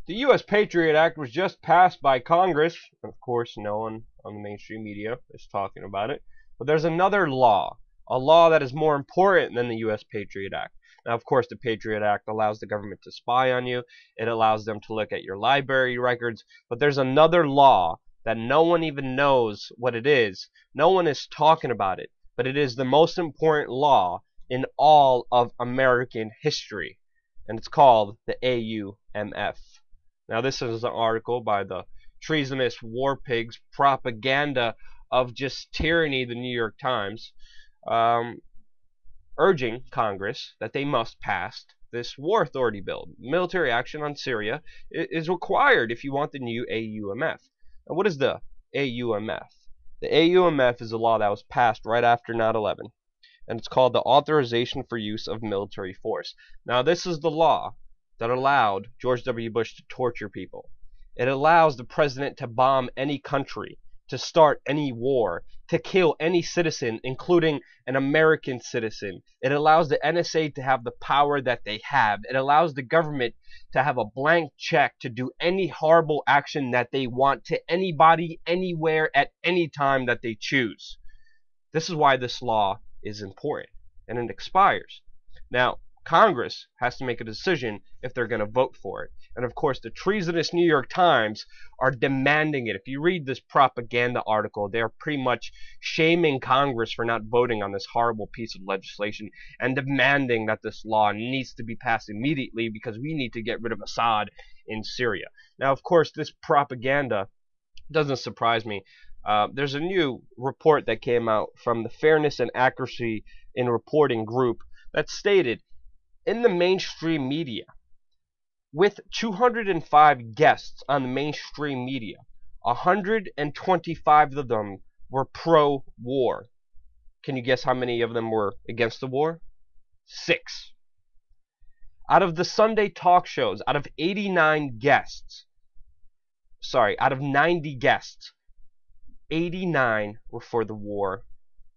The U.S. Patriot Act was just passed by Congress. Of course, no one on the mainstream media is talking about it. But there's another law, a law that is more important than the U.S. Patriot Act. Now, of course, the Patriot Act allows the government to spy on you. It allows them to look at your library records. But there's another law that no one even knows what it is. No one is talking about it. But it is the most important law in all of American history. And it's called the AUMF. Now, this is an article by the treasonous war pigs propaganda of just tyranny, the New York Times, urging Congress that they must pass this war authority bill. Military action on Syria is required if you want the new AUMF. Now, what is the AUMF? The AUMF is a law that was passed right after 9/11, and it's called the Authorization for Use of Military Force. Now, this is the law that allowed George W. Bush to torture people. It allows the president to bomb any country, to start any war, to kill any citizen, including an American citizen. It allows the NSA to have the power that they have. It allows the government to have a blank check to do any horrible action that they want to anybody, anywhere, at any time that they choose. This is why this law is important, and it expires. Now, Congress has to make a decision if they're going to vote for it. And of course, the treasonous New York Times are demanding it. If you read this propaganda article, they're pretty much shaming Congress for not voting on this horrible piece of legislation and demanding that this law needs to be passed immediately because we need to get rid of Assad in Syria. Now, of course, this propaganda doesn't surprise me. There's a new report that came out from the Fairness and Accuracy in Reporting group that stated in the mainstream media, with 205 guests on the mainstream media, 125 of them were pro-war. Can you guess how many of them were against the war? 6. Out of the Sunday talk shows, out of 90 guests, 89 were for the war,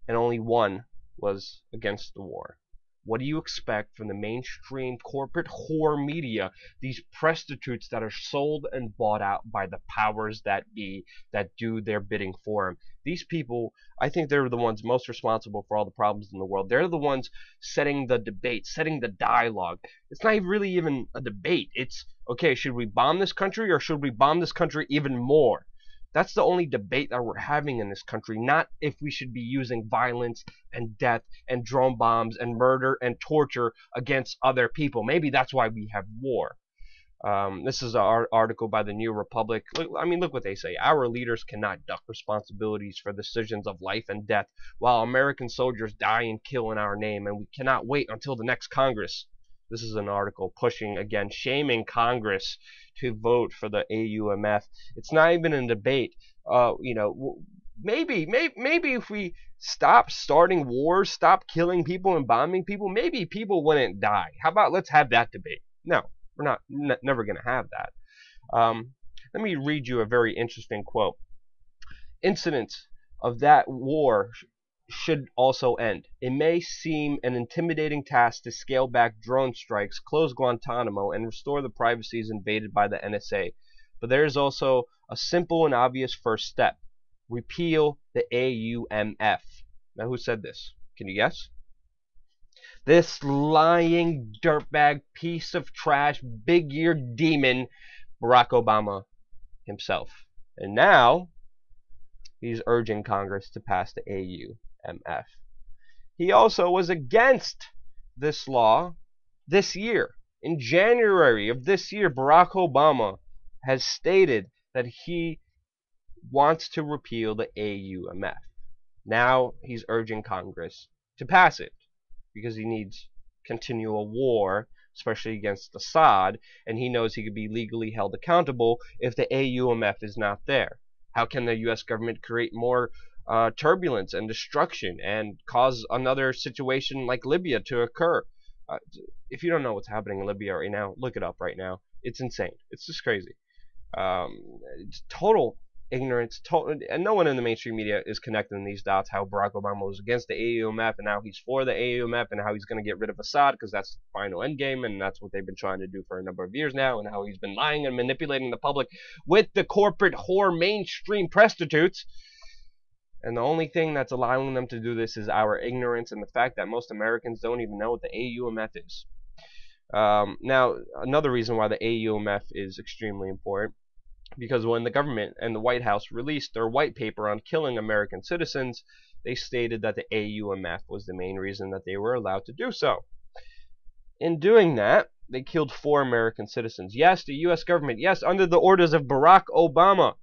and only 1 was against the war. What do you expect from the mainstream corporate whore media, these prostitutes that are sold and bought out by the powers that be, that do their bidding for them? These people, I think they're the ones most responsible for all the problems in the world. They're the ones setting the debate, setting the dialogue. It's not really even a debate. It's, okay, should we bomb this country or should we bomb this country even more? That's the only debate that we're having in this country, not if we should be using violence and death and drone bombs and murder and torture against other people. Maybe that's why we have war. This is an article by the New Republic. Look what they say. Our leaders cannot duck responsibilities for decisions of life and death while American soldiers die and kill in our name, and we cannot wait until the next Congress. This is an article pushing, again, shaming Congress to vote for the AUMF. It's not even a debate. Maybe if we stop starting wars, stop killing people and bombing people, maybe people wouldn't die. How about let's have that debate? No, we're never going to have that. Let me read you a very interesting quote. Incidents of that war should also end. It may seem an intimidating task to scale back drone strikes, close Guantanamo, and restore the privacies invaded by the NSA. But there is also a simple and obvious first step. Repeal the AUMF. Now, who said this? Can you guess? This lying dirtbag piece of trash, big-eared demon, Barack Obama himself. And now, he's urging Congress to pass the AUMF. He also was against this law this year. In January of this year, Barack Obama has stated that he wants to repeal the AUMF. Now he's urging Congress to pass it because he needs continual war, especially against Assad, and he knows he could be legally held accountable if the AUMF is not there. How can the U.S. government create more turbulence and destruction and cause another situation like Libya to occur? If you don't know what's happening in Libya right now, look it up right now. It's insane. It's just crazy. It's total ignorance, and no one in the mainstream media is connecting these dots, how Barack Obama was against the AUMF and now he's for the AUMF and how he's going to get rid of Assad because that's the final end game and that's what they've been trying to do for a number of years now, and how he's been lying and manipulating the public with the corporate whore mainstream prostitutes. And the only thing that's allowing them to do this is our ignorance and the fact that most Americans don't even know what the AUMF is. Now, another reason why the AUMF is extremely important, because when the government and the White House released their white paper on killing American citizens, they stated that the AUMF was the main reason that they were allowed to do so. In doing that, they killed 4 American citizens. Yes, the U.S. government, yes, under the orders of Barack Obama,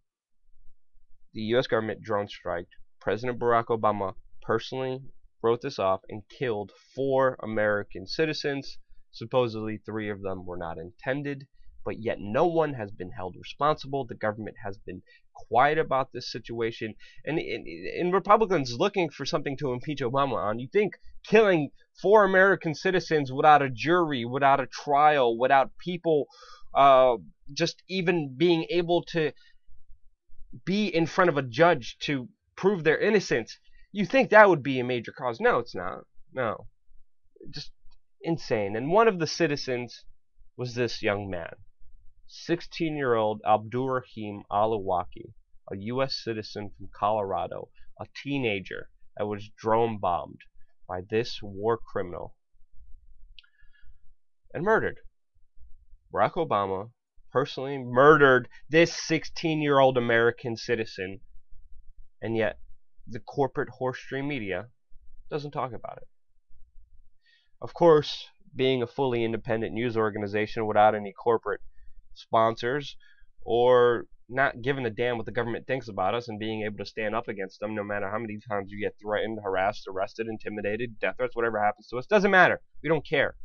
the U.S. government drone striked. President Barack Obama personally wrote this off and killed 4 American citizens. Supposedly 3 of them were not intended, but yet no one has been held responsible. The government has been quiet about this situation, and Republicans looking for something to impeach Obama on. You think killing 4 American citizens without a jury, without a trial, without people just even being able to be in front of a judge to prove their innocence, you think that would be a major cause? No, it's not. No. Just insane. And one of the citizens was this young man, 16-year-old Abdurrahim Alawaki, a U.S. citizen from Colorado, a teenager that was drone bombed by this war criminal and murdered. Barack Obama personally murdered this 16-year-old American citizen, and yet the corporate horse-stream media doesn't talk about it. Of course, being a fully independent news organization without any corporate sponsors, or not giving a damn what the government thinks about us and being able to stand up against them no matter how many times you get threatened, harassed, arrested, intimidated, death threats, whatever happens to us, doesn't matter. We don't care.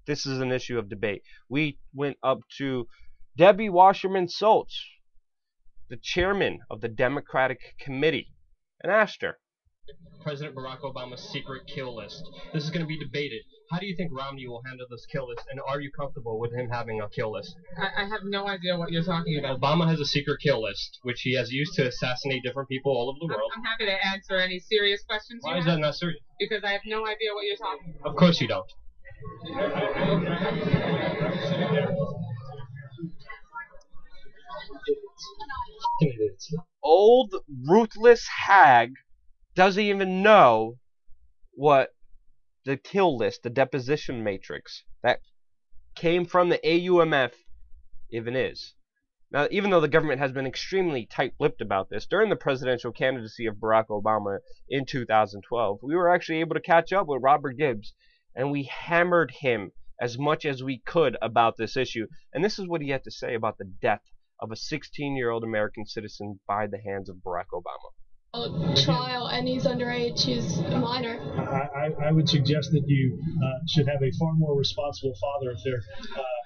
This is an issue of debate. We went up to Debbie Wasserman Schultz, the chairman of the Democratic Committee, and asked her, President Barack Obama's secret kill list. This is going to be debated. How do you think Romney will handle this kill list, and are you comfortable with him having a kill list? I have no idea what you're talking about. Obama has a secret kill list, which he has used to assassinate different people all over the world. I'm happy to answer any serious questions you have. Why is that not serious? Because I have no idea what you're talking about. Of course you don't. old ruthless hag doesn't even know what the kill list, the deposition matrix that came from the AUMF even is. Now, even though the government has been extremely tight-lipped about this, during the presidential candidacy of Barack Obama in 2012, we were actually able to catch up with Robert Gibbs, and we hammered him as much as we could about this issue. And this is what he had to say about the death of a 16-year-old American citizen by the hands of Barack Obama. Trial, and he's underage. He's a minor. I would suggest that you should have a far more responsible father if they're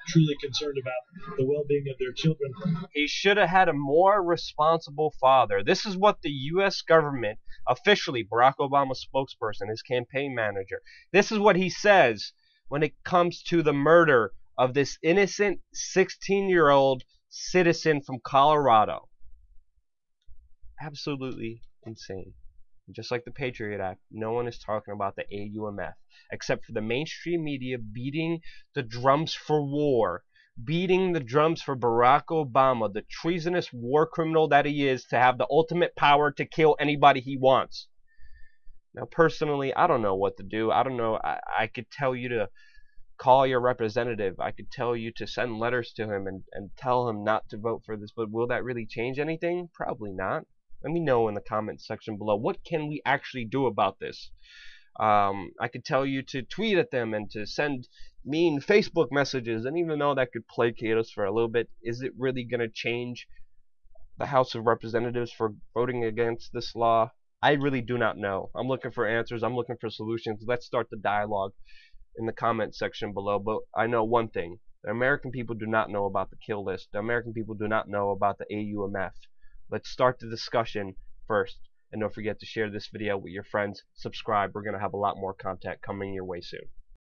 truly concerned about the well-being of their children. He should have had a more responsible father. This is what the U.S. government, officially, Barack Obama's spokesperson, his campaign manager, this is what he says when it comes to the murder of this innocent 16-year-old citizen from Colorado. Absolutely insane. Just like the Patriot Act, no one is talking about the AUMF except for the mainstream media beating the drums for war, beating the drums for Barack Obama, the treasonous war criminal that he is, to have the ultimate power to kill anybody he wants. Now, personally, I don't know what to do. I don't know. I could tell you to call your representative. I could tell you to send letters to him and tell him not to vote for this, but will that really change anything? Probably not. Let me know in the comments section below. What can we actually do about this? I could tell you to tweet at them and to send mean Facebook messages, and even though that could placate us for a little bit, is it really going to change the House of Representatives for voting against this law? I really do not know. I'm looking for answers. I'm looking for solutions. Let's start the dialogue in the comment section below. But I know one thing. The American people do not know about the kill list. The American people do not know about the AUMF. Let's start the discussion first. And don't forget to share this video with your friends. Subscribe. We're going to have a lot more content coming your way soon.